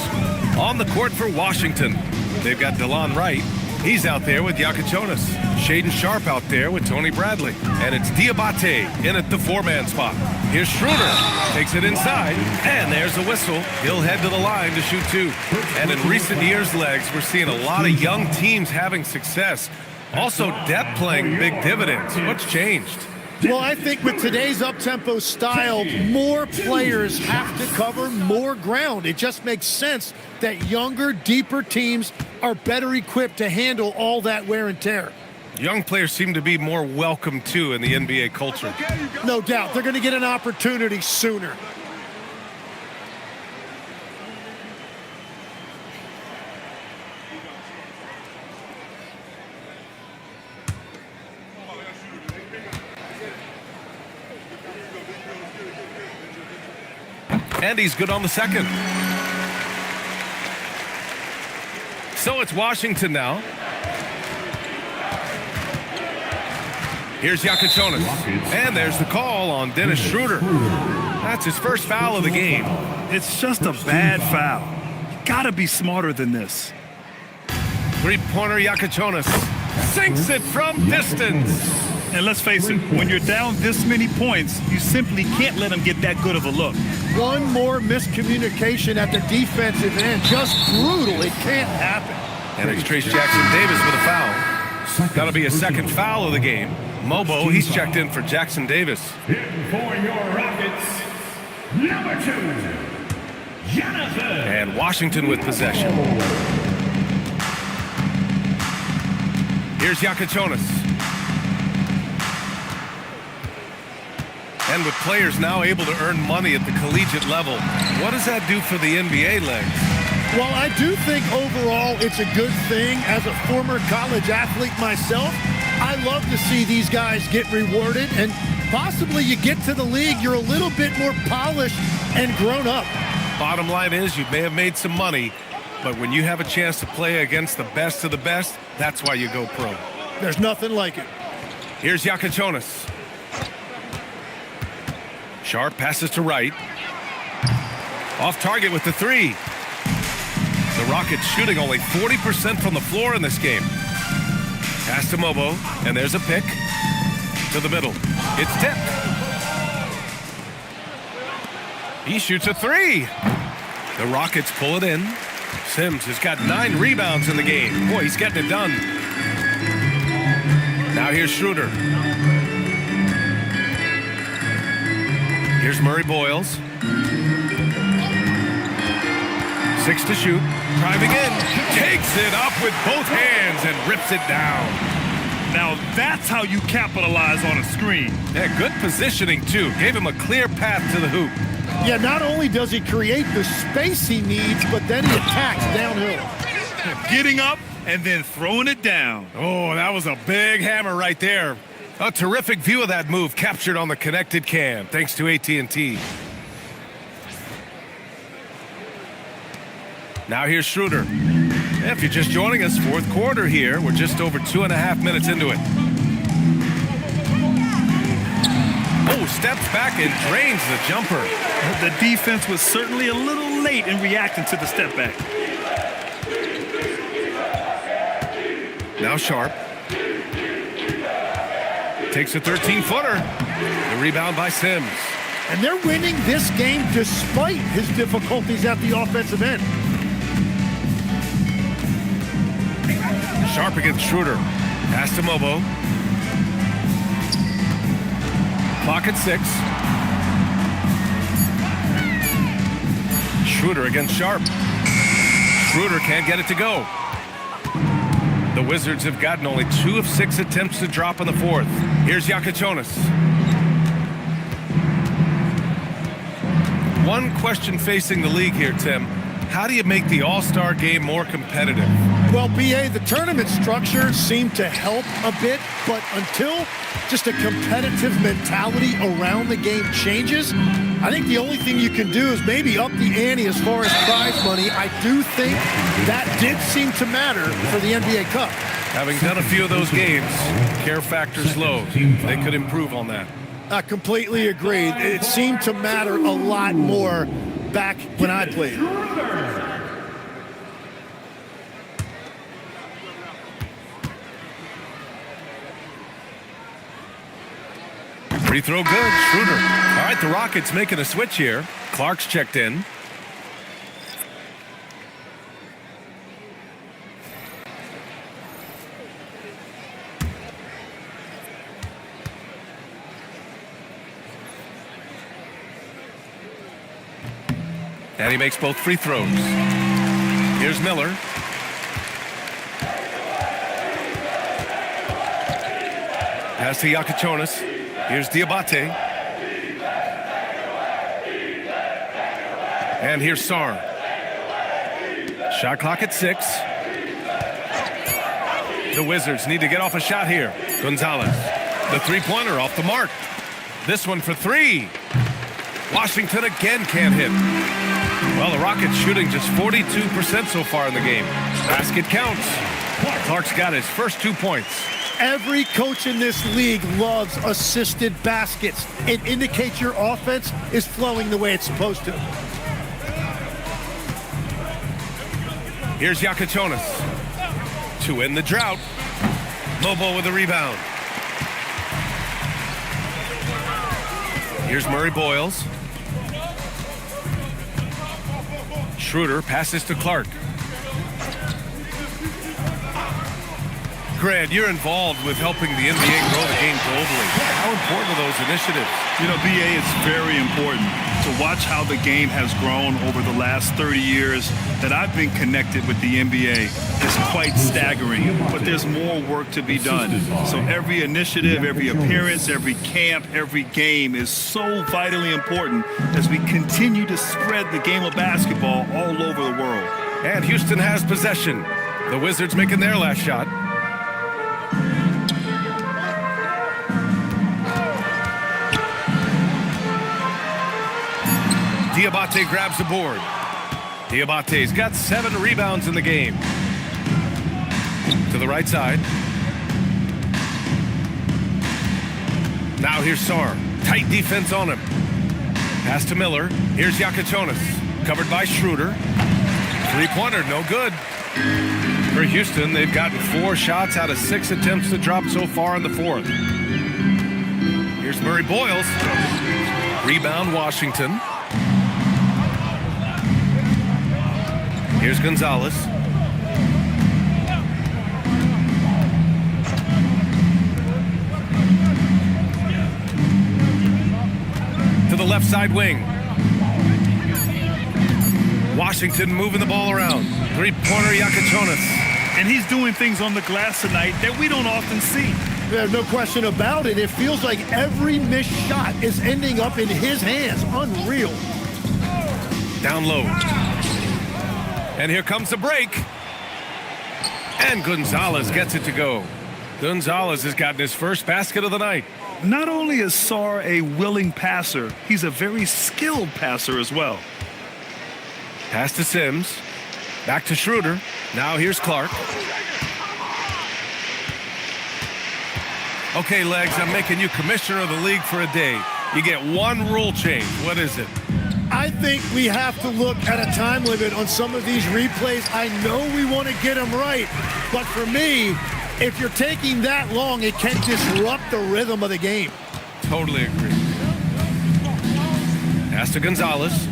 On the court for Washington, they've got DeLon Wright. He's out there with Yakichonis. Shaden Sharp out there with Tony Bradley. And it's Diabate in at the 4-man spot. Here's Schroeder. Takes it inside. And there's a whistle. He'll head to the line to shoot 2. And in recent years, Legs, we're seeing a lot of young teams having success. Also, depth playing big dividends. What's changed? Well, I think with today's up-tempo style, more players have to cover more ground. It just makes sense that younger, deeper teams are better equipped to handle all that wear and tear. Young players seem to be more welcome, too, in the NBA culture. No doubt. They're going to get an opportunity sooner. And he's good on the second. So it's Washington now. Here's Yakichonis. And there's the call on Dennis Schroeder. That's his first foul of the game. It's just a bad foul. Gotta be smarter than this. 3-pointer Yakichonis sinks it from distance. And let's face it, when you're down this many points, you simply can't let them get that good of a look. One more miscommunication at the defensive end. Just brutal. It can't happen. And it's Trace Jackson Davis with a foul. That'll be a second foul of the game. Mobo, he's checked in for Jackson Davis. For your Rockets, number 2, Jonathan. And Washington with possession. Here's Yakichonis. And with players now able to earn money at the collegiate level, what does that do for the NBA, Legs? Well, I do think overall it's a good thing. As a former college athlete myself, I love to see these guys get rewarded, and possibly you get to the league, you're a little bit more polished and grown up. Bottom line is you may have made some money, but when you have a chance to play against the best of the best, that's why you go pro. There's nothing like it. Here's Yakichonis. Sharp passes to Wright. Off target with the 3. The Rockets shooting only 40% from the floor in this game. Pass to Mobo, and there's a pick. To the middle. It's tipped. He shoots a three. The Rockets pull it in. Sims has got 9 rebounds in the game. Boy, he's getting it done. Now here's Schroeder. Here's Murray Boyles. 6 to shoot. Driving in. Takes it up with both hands and rips it down. Now that's how you capitalize on a screen. Yeah, good positioning, too. Gave him a clear path to the hoop. Yeah, not only does he create the space he needs, but then he attacks downhill. Getting up and then throwing it down. Oh, that was a big hammer right there. A terrific view of that move captured on the connected cam, thanks to AT&T. Now here's Schroeder. If you're just joining us, fourth quarter here. We're just over 2.5 minutes into it. Oh, steps back and drains the jumper. The defense was certainly a little late in reacting to the step back. Now Sharp. Takes a 13-footer. The rebound by Sims. And they're winning this game despite his difficulties at the offensive end. Sharp against Schroeder. Pass to Mobo. Clock at 6. Schroeder against Sharp. Schroeder can't get it to go. The Wizards have gotten only 2 of 6 attempts to drop in the fourth. Here's Yakachonis. One question facing the league here, Tim. How do you make the All-Star game more competitive? Well, BA, the tournament structure seemed to help a bit, but until just a competitive mentality around the game changes, I think the only thing you can do is maybe up the ante as far as prize money. I do think that did seem to matter for the NBA Cup. Having done a few of those games, care factor's low. They could improve on that. I completely agree. It seemed to matter a lot more back when I played. Free throw good, Schroeder. All right, the Rockets making a switch here. Clark's checked in. And he makes both free throws. Here's Miller. Pass to Yakachonis. Here's Diabate. And here's Sarr. Shot clock at 6. The Wizards need to get off a shot here. Gonzalez. The three-pointer off the mark. This one for 3. Washington again can't hit. Well, the Rockets shooting just 42% so far in the game. Basket counts. Clark's got his first 2 points. Every coach in this league loves assisted baskets. It indicates your offense is flowing the way it's supposed to. Here's Yakachonis to end the drought. Lobo with a rebound. Here's Murray Boyles. Schroeder passes to Clark. Grant, you're involved with helping the NBA grow the game globally. How important are those initiatives? You know, BA, it's very important to watch how the game has grown over the last 30 years that I've been connected with the NBA. It's quite staggering, but there's more work to be done. So every initiative, every appearance, every camp, every game is so vitally important as we continue to spread the game of basketball all over the world. And Houston has possession. The Wizards making their last shot. Diabate grabs the board. Diabate's got 7 rebounds in the game. To the right side. Now here's Sarr. Tight defense on him. Pass to Miller. Here's Yakachonis. Covered by Schroeder. Three-pointer, no good. For Houston, they've gotten 4 shots out of 6 attempts to drop so far in the fourth. Here's Murray Boyles. Rebound, Washington. Here's Gonzalez. To the left side wing. Washington moving the ball around. Three-pointer, Yakachonis. And he's doing things on the glass tonight that we don't often see. There's no question about it. It feels like every missed shot is ending up in his hands. Unreal. Down low. And here comes the break. And Gonzalez gets it to go. Gonzalez has gotten his first basket of the night. Not only is Sarr a willing passer, he's a very skilled passer as well. Pass to Sims. Back to Schroeder. Now here's Clark. Okay, Legs, I'm making you commissioner of the league for a day. You get one rule change. What is it? I think we have to look at a time limit on some of these replays. I know we want to get them right, but for me, if you're taking that long, it can disrupt the rhythm of the game. Totally agree. Pass to Gonzalez.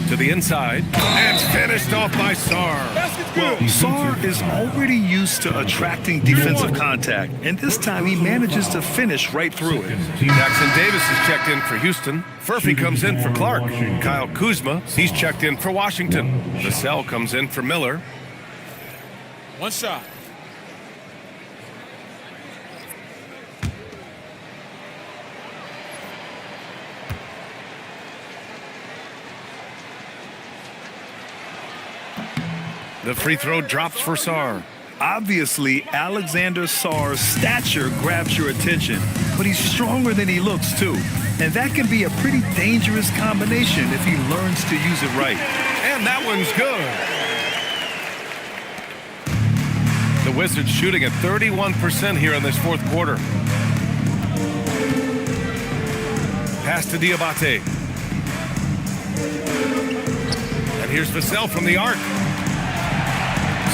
To the inside. And finished off by Sarr. Well, Sarr is already used to attracting defensive contact, and this time he manages to finish right through it. Jackson Davis is checked in for Houston. Furphy comes in for Clark. Kyle Kuzma, he's checked in for Washington. Vassell comes in for Miller. One shot. The free throw drops for Sarr. Obviously, Alexander Sarr's stature grabs your attention, but he's stronger than he looks too. And that can be a pretty dangerous combination if he learns to use it right. And that one's good. The Wizards shooting at 31% here in this fourth quarter. Pass to Diabate. And here's Vassell from the arc.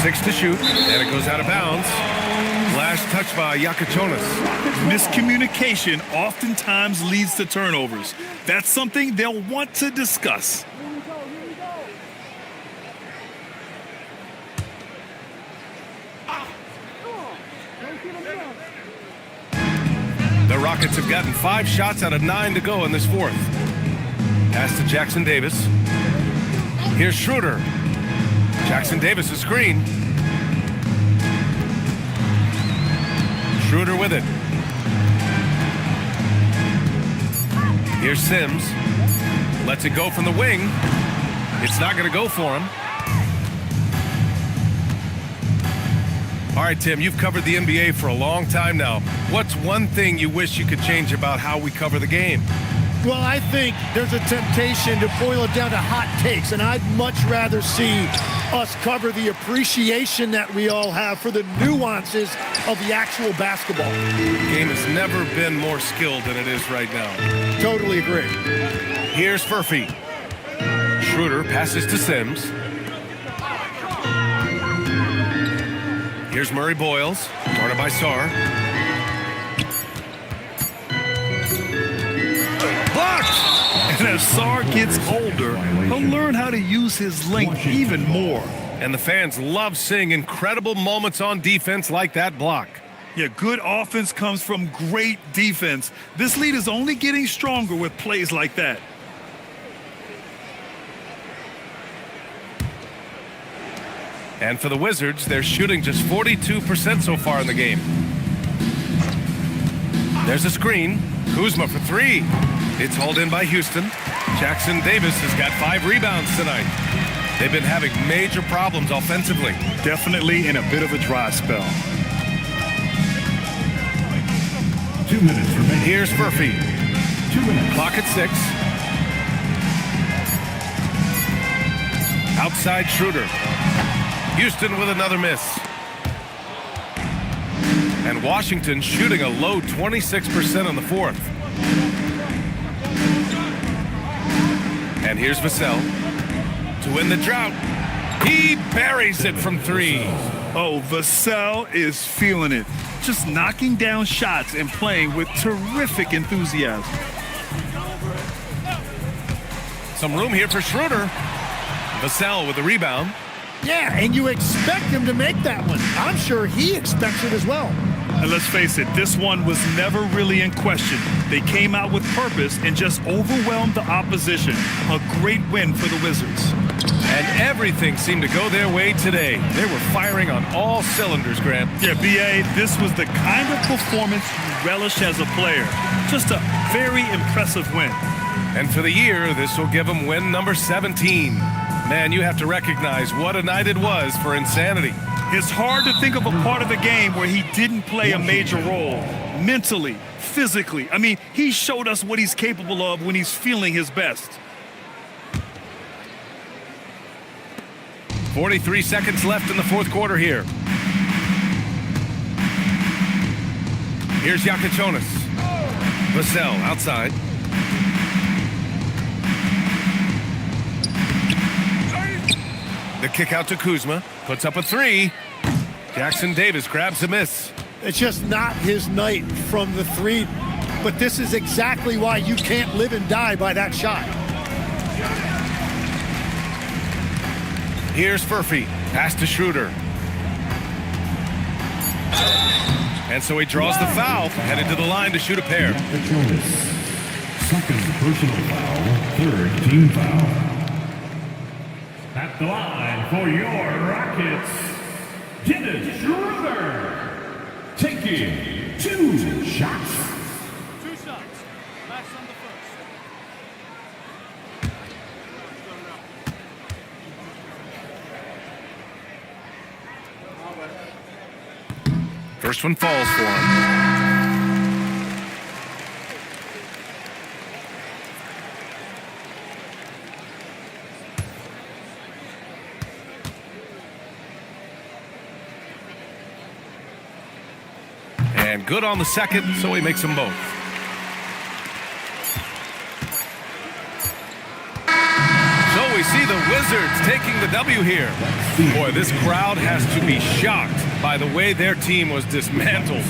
6 to shoot, and it goes out of bounds. Last touch by Yakachonis. Miscommunication oftentimes leads to turnovers. That's something they'll want to discuss. The Rockets have gotten 5 shots out of 9 to go in this fourth. Pass to Jackson Davis. Here's Schroeder. Jackson Davis a screen. Schroeder with it. Here's Sims. Lets it go from the wing. It's not going to go for him. All right, Tim, you've covered the NBA for a long time now. What's one thing you wish you could change about how we cover the game? Well, I think there's a temptation to boil it down to hot takes, and I'd much rather see us cover the appreciation that we all have for the nuances of the actual basketball. The game has never been more skilled than it is right now. Totally agree. Here's Furphy. Schroeder passes to Sims. Here's Murray Boyles, guarded by Sarr. Blocked! And as Sarr gets older, he'll learn how to use his length even more. And the fans love seeing incredible moments on defense like that block. Yeah, good offense comes from great defense. This lead is only getting stronger with plays like that. And for the Wizards, they're shooting just 42% so far in the game. There's a screen. Kuzma for 3. It's hauled in by Houston. Jackson Davis has got 5 rebounds tonight. They've been having major problems offensively. Definitely in a bit of a dry spell. 2 minutes remaining. Here's Furphy. 2 minutes. Clock at 6. Outside Schroeder. Houston with another miss. And Washington shooting a low 26% in the fourth. And here's Vassell to win the drought. He buries it from 3. Oh, Vassell is feeling it. Just knocking down shots and playing with terrific enthusiasm. Some room here for Schroeder. Vassell with the rebound. Yeah, and you expect him to make that one. I'm sure he expects it as well. And let's face it, this one was never really in question. They came out with purpose and just overwhelmed the opposition. A great win for the Wizards. And everything seemed to go their way today. They were firing on all cylinders, Grant. Yeah, B.A., this was the kind of performance you relish as a player. Just a very impressive win. And for the year, this will give them win number 17. Man, you have to recognize what a night it was for Insanity. It's hard to think of a part of the game where he didn't play a major role. Mentally, physically. I mean, he showed us what he's capable of when he's feeling his best. 43 seconds left in the fourth quarter here. Here's Yakichonis. Vassell outside. The kick out to Kuzma. Puts up a three. Jackson Davis grabs a miss. It's just not his night from the three. But this is exactly why you can't live and die by that shot. Here's Furphy. Pass to Schroeder. And so he draws the foul. Headed to the line to shoot a pair. Second personal foul, third team foul. At the line for your Rockets, Dennis Schroeder, taking 2 shots. 2 shots. Last on the first. First one falls for him. And good on the second, so he makes them both. So we see the Wizards taking the W here. Boy, this crowd has to be shocked by the way their team was dismantled.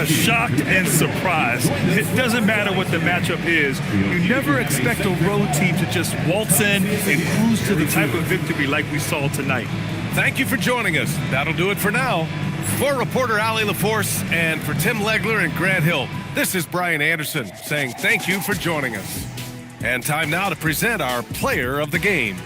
Shocked and surprised. It doesn't matter what the matchup is. You never expect a road team to just waltz in and cruise to the type of victory like we saw tonight. Thank you for joining us. That'll do it for now. For reporter Allie LaForce and for Tim Legler and Grant Hill, this is Brian Anderson saying thank you for joining us. And time now to present our player of the game.